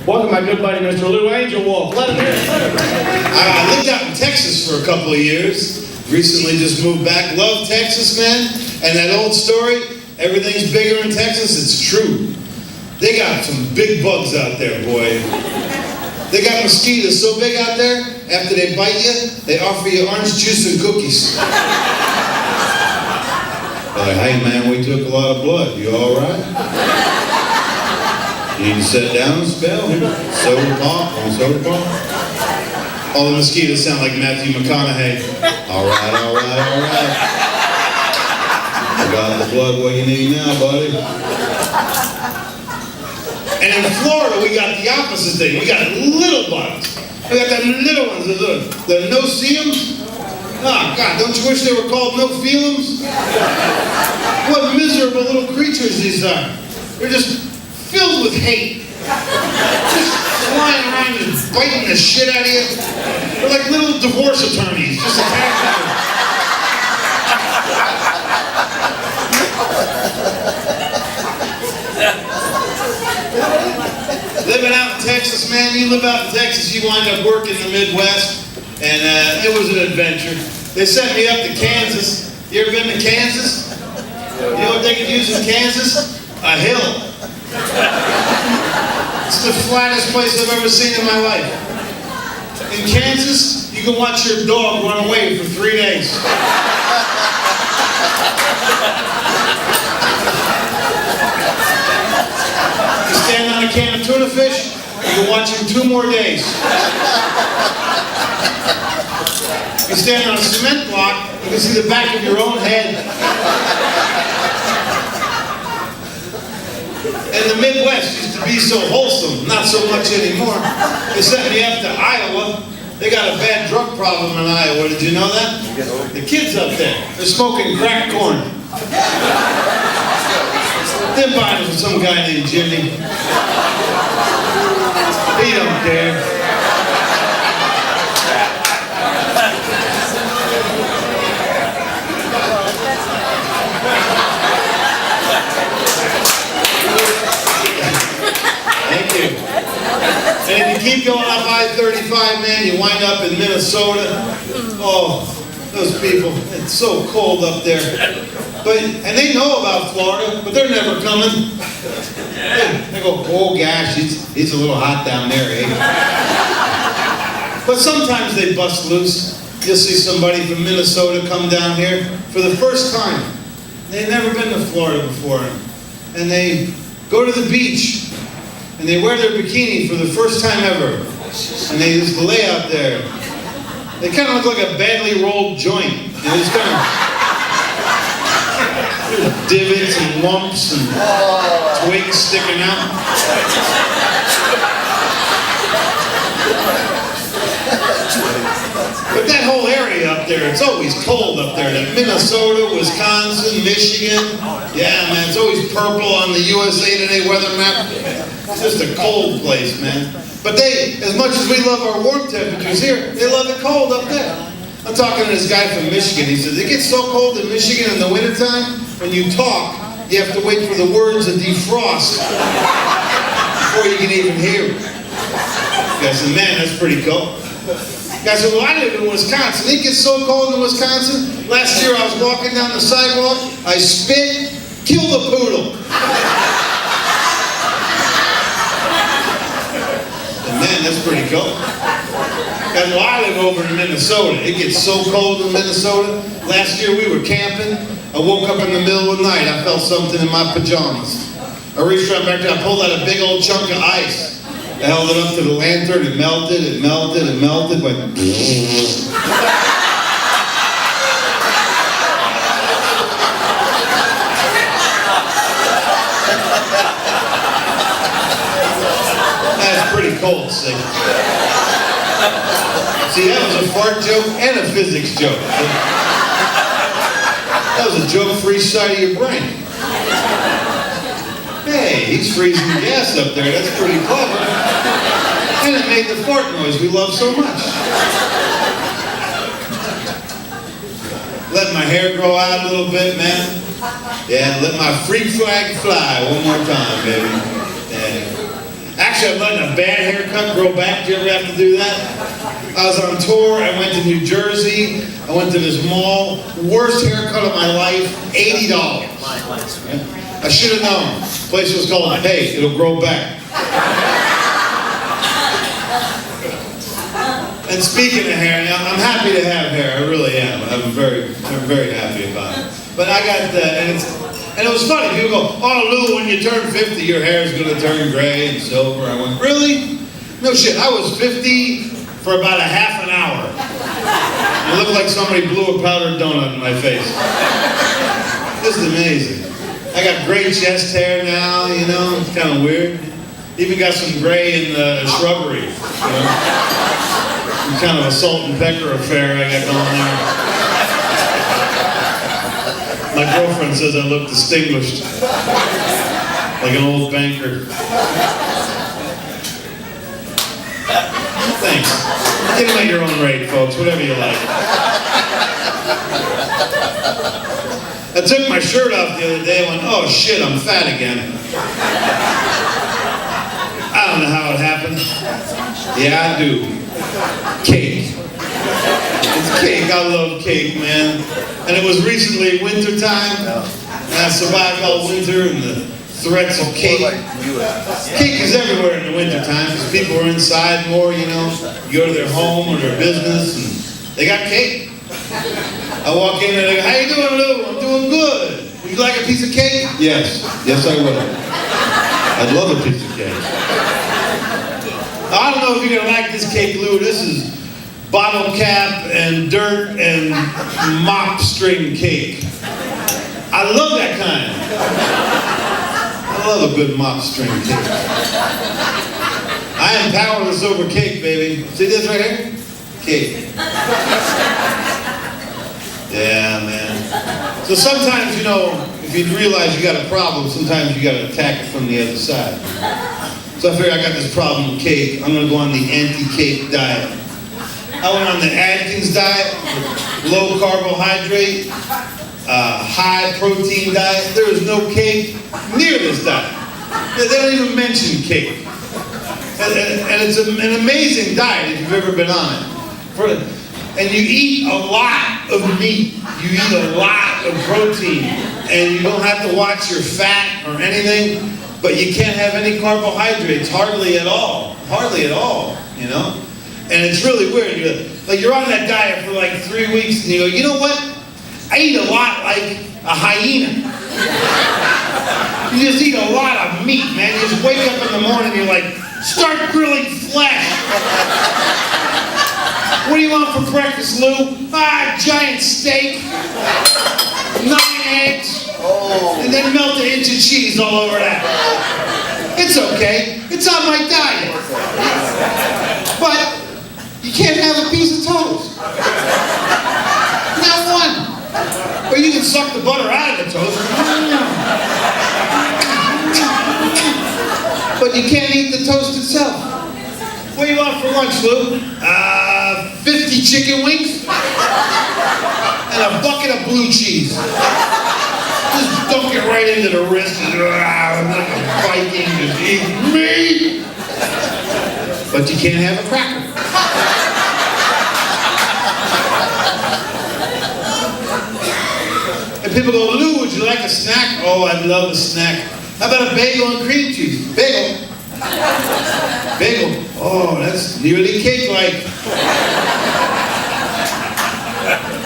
Welcome my good buddy, Mr. Lou Angelwolf. Let him hear it. I lived out in Texas for a couple of years. Recently just moved back. Love Texas, man. And that old story, everything's bigger in Texas, it's true. They got some big bugs out there, boy. They got mosquitoes so big out there, after they bite you, they offer you orange juice and cookies. They're like, hey man, we took a lot of blood. You all right? You need to sit down and spell. Soda pop on soda pop. All the mosquitoes sound like Matthew McConaughey. All right, all right, all right. I got the blood what you need now, buddy. And in Florida, we got the opposite thing. We got little bugs. We got them little ones, the no-see-ums. Oh, God, don't you wish they were called no-feel-ums? What miserable little creatures these are. They're just filled with hate. Just flying around and biting the shit out of you. They're like little divorce attorneys, just attacking you. Living out in Texas, man, you live out in Texas, you wind up working in the Midwest, and it was an adventure. They sent me up to Kansas. You ever been to Kansas? You know what they could use in Kansas? A hill. It's the flattest place I've ever seen in my life. In Kansas, you can watch your dog run away for 3 days. You stand on a can of tuna fish, you can watch him 2 more days. You stand on a cement block, you can see the back of your own head. And the Midwest used to be so wholesome, not so much anymore. They sent me up to Iowa. They got a bad drug problem in Iowa, did you know that? The kids up there, they're smoking crack corn. They're buying it from some guy named Jimmy. He don't care. Thank you. And if you keep going up I-35, man, you wind up in Minnesota. Oh, those people, it's so cold up there. And they know about Florida, but they're never coming. They go, oh gosh, it's a little hot down there, eh? But sometimes they bust loose. You'll see somebody from Minnesota come down here for the first time. They've never been to Florida before. And they go to the beach. And they wear their bikini for the first time ever. And they just lay out there. They kind of look like a badly rolled joint. And it's kind of divots and lumps and twigs sticking out. But that whole area up there, it's always cold up there. That Minnesota, Wisconsin, Michigan. Yeah, man, it's always purple on the USA Today weather map. It's just a cold place, man. But they, as much as we love our warm temperatures here, they love it cold up there. I'm talking to this guy from Michigan. He says, it gets so cold in Michigan in the wintertime, when you talk, you have to wait for the words to defrost before you can even hear them. I said, man, that's pretty cool. I said, well, I live in Wisconsin. It gets so cold in Wisconsin. Last year I was walking down the sidewalk, I spit, killed a poodle. Man, that's pretty cool. And well, I live over in Minnesota. It gets so cold in Minnesota. Last year we were camping. I woke up in the middle of the night. I felt something in my pajamas. I reached right back there. I pulled out a big old chunk of ice. I held it up to the lantern. It melted, it melted, it melted. Went pretty cold, see. See, that was a fart joke and a physics joke. That was a joke for each side of your brain. Hey, he's freezing gas up there. That's pretty clever. And it made the fart noise we love so much. Let my hair grow out a little bit, man. Yeah, let my freak flag fly one more time, baby. Yeah. Actually, Actually, I'm letting a bad haircut grow back. Do you ever have to do that? I was on tour. I went to New Jersey. I went to this mall. Worst haircut of my life, $80. I should have known. The place was called Hey, it'll grow back. And speaking of hair, I'm happy to have hair. I really am. I'm very happy about it. But I got and it was funny. People go, "Oh, Lou, when you turn 50, your hair is going to turn gray and silver." I went, "Really? No shit. I was 50 for about a half an hour. It looked like somebody blew a powdered donut in my face. This is amazing. I got gray chest hair now. You know, it's kind of weird. Even got some gray in the shrubbery. You know? Some kind of a salt and pepper affair I got going there." My girlfriend says I look distinguished, like an old banker. Thanks. Get them at your own rate, folks, whatever you like. I took my shirt off the other day and went, "Oh shit, I'm fat again." I don't know how it happened. Yeah, I do. Cake. It's cake. I love cake, man. And it was recently winter time. And I survived all winter and the threats of cake. Cake is everywhere in the winter time because people are inside more, you know. You go to their home or their business and they got cake. I walk in and they go, "How you doing, Lou?" "I'm doing good. Would you like a piece of cake?" Yes. Yes, I would. I'd love a piece of cake. I don't know if you're going to like this cake, Lou. This is bottle cap and dirt and mop string cake. I love that kind. I love a good mop string cake. I am powerless over cake, baby. See this right here? Cake. Yeah, man. So sometimes, you know, if you realize you got a problem, sometimes you got to attack it from the other side. So I figured I got this problem with cake. I'm going to go on the anti-cake diet. I went on the Atkins diet, low carbohydrate, high protein diet. There is no cake near this diet. They don't even mention cake. And it's an amazing diet if you've ever been on it. And you eat a lot of meat. You eat a lot of protein. And you don't have to watch your fat or anything. But you can't have any carbohydrates, hardly at all. Hardly at all, you know? And it's really weird. You're on that diet for like 3 weeks and you go, "You know what? I eat a lot like a hyena." You just eat a lot of meat, man. You just wake up in the morning and you're like, "Start grilling flesh." "What do you want for breakfast, Lou?" "Giant steak, 9 eggs, and then melt an inch of cheese all over that." It's okay. It's on my diet. But you can't have a piece of toast. Not one. Or you can suck the butter out of the toast. But you can't eat the toast itself. "What do you want for lunch, Lou?" 50 chicken wings and a bucket of blue cheese. Just dunk it right into the wrist and like a Viking, just eat meat. But you can't have a cracker. And people go, "Lou, would you like a snack?" "Oh, I'd love a snack." "How about a bagel and cream cheese?" "Bagel." "Bagel? Oh, that's nearly cake-like."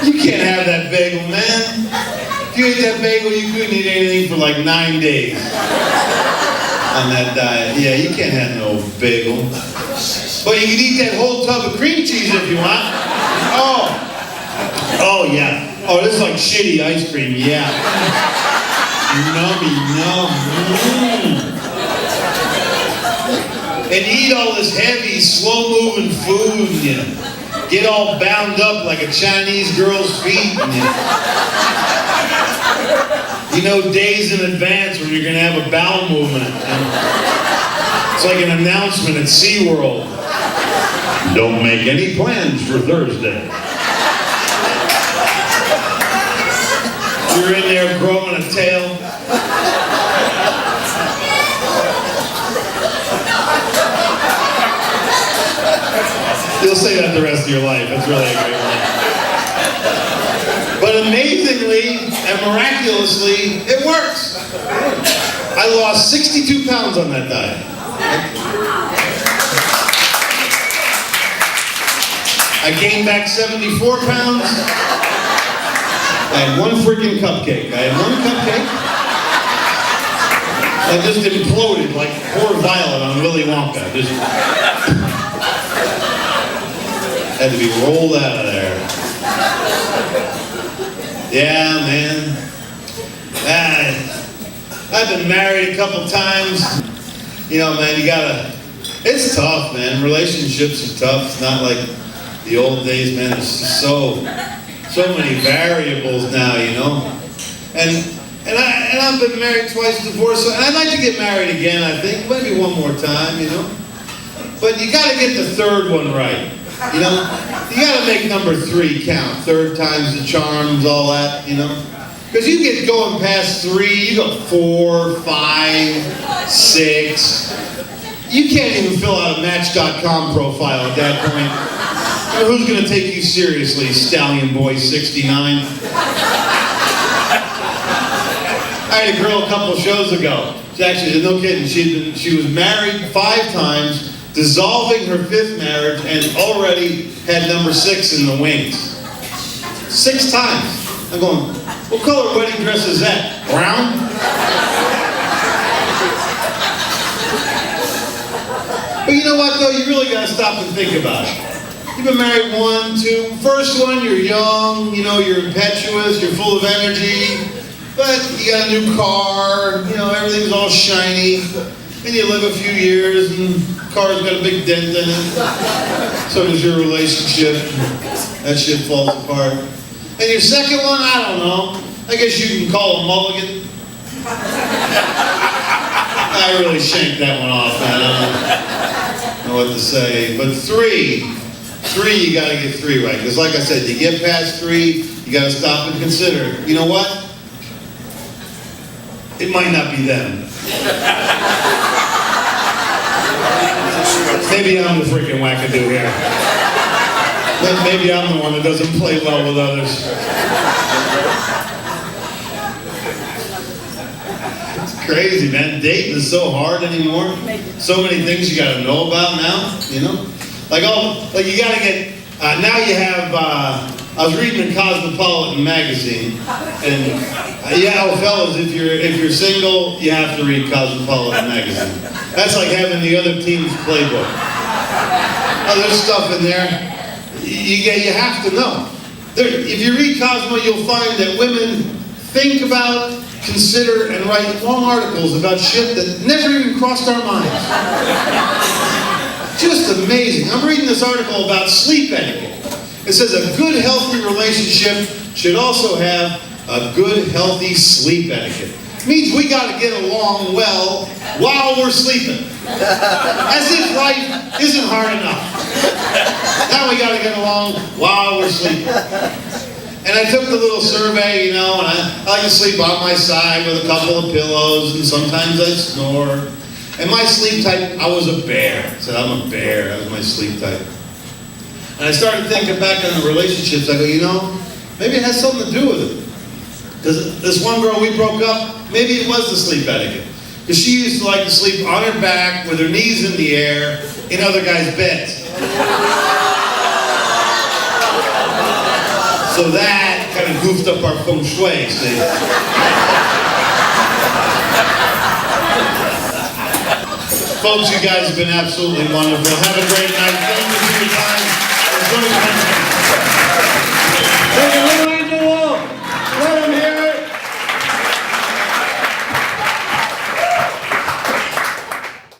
You can't have that bagel, man. If you ate that bagel, you couldn't eat anything for like 9 days on that diet. Yeah, you can't have no bagel. But you can eat that whole tub of cream cheese if you want. Oh yeah. Oh, this is like shitty ice cream, yeah. Nummy, num. And you eat all this heavy, slow-moving food, and you get all bound up like a Chinese girl's feet. And you know days in advance when you're going to have a bowel movement. And it's like an announcement at SeaWorld. "Don't make any plans for Thursday." You're in there growing a tail. You'll say that the rest of your life. It's really a great line. But amazingly and miraculously, it works. I lost 62 pounds on that diet. I gained back 74 pounds. I had one freaking cupcake. I just imploded like poor Violet on Willy Wonka. Just had to be rolled out of there. Yeah, man. I've been married a couple times. You know, man, it's tough, man. Relationships are tough. It's not like the old days, man. There's just so many variables now, you know. And I've been married twice, divorced, and I'd like to get married again, I think. Maybe one more time, you know. But you got to get the third one right, you know. You got to make number 3 count. Third time's the charms, all that, you know. Because you get going past 3, you go 4, 5, 6. You can't even fill out a Match.com profile at that point. Who's going to take you seriously, Stallion Boy 69? I had a girl a couple shows ago. Actually, no kidding. She was married 5 times, dissolving her 5th marriage, and already had number 6 in the wings. 6 times. I'm going, what color wedding dress is that? Brown? But you know what, though? You really got to stop and think about it. You've been married 1, 2. First one, you're young, you know, you're impetuous, you're full of energy. But you got a new car, you know, everything's all shiny. And you live a few years, and the car's got a big dent in it. So does your relationship. That shit falls apart. And your second one, I don't know. I guess you can call a mulligan. I really shanked that one off, man. I don't know what to say. But 3, you got to get 3 right. Because like I said, you get past 3, you got to stop and consider. You know what? It might not be them. Maybe I'm the freaking wackadoo here. Maybe I'm the one that doesn't play well with others. It's crazy, man. Dating is so hard anymore. So many things you got to know about now, you know? Like you got to get, now you have, I was reading the Cosmopolitan magazine, and fellas, if you're single, you have to read Cosmopolitan magazine. That's like having the other team's playbook. Oh, there's stuff in there you have to know. If you read Cosmo, you'll find that women think about, consider, and write long articles about shit that never even crossed our minds. Just amazing. I'm reading this article about sleep etiquette. It says a good, healthy relationship should also have a good, healthy sleep etiquette. It means we got to get along well while we're sleeping. As if life isn't hard enough. Now we got to get along while we're sleeping. And I took the little survey, you know, and I like to sleep on my side with a couple of pillows, and sometimes I snore. And my sleep type, I was a bear. I said, I'm a bear. That was my sleep type. And I started thinking back on the relationships. I go, you know, maybe it has something to do with it. Because this one girl, we broke up, maybe it was the sleep etiquette. Because she used to like to sleep on her back with her knees in the air in other guys' beds. So that kind of goofed up our feng shui, see? Folks, you guys have been absolutely wonderful. Have a great night. Thank you for your time. Enjoy your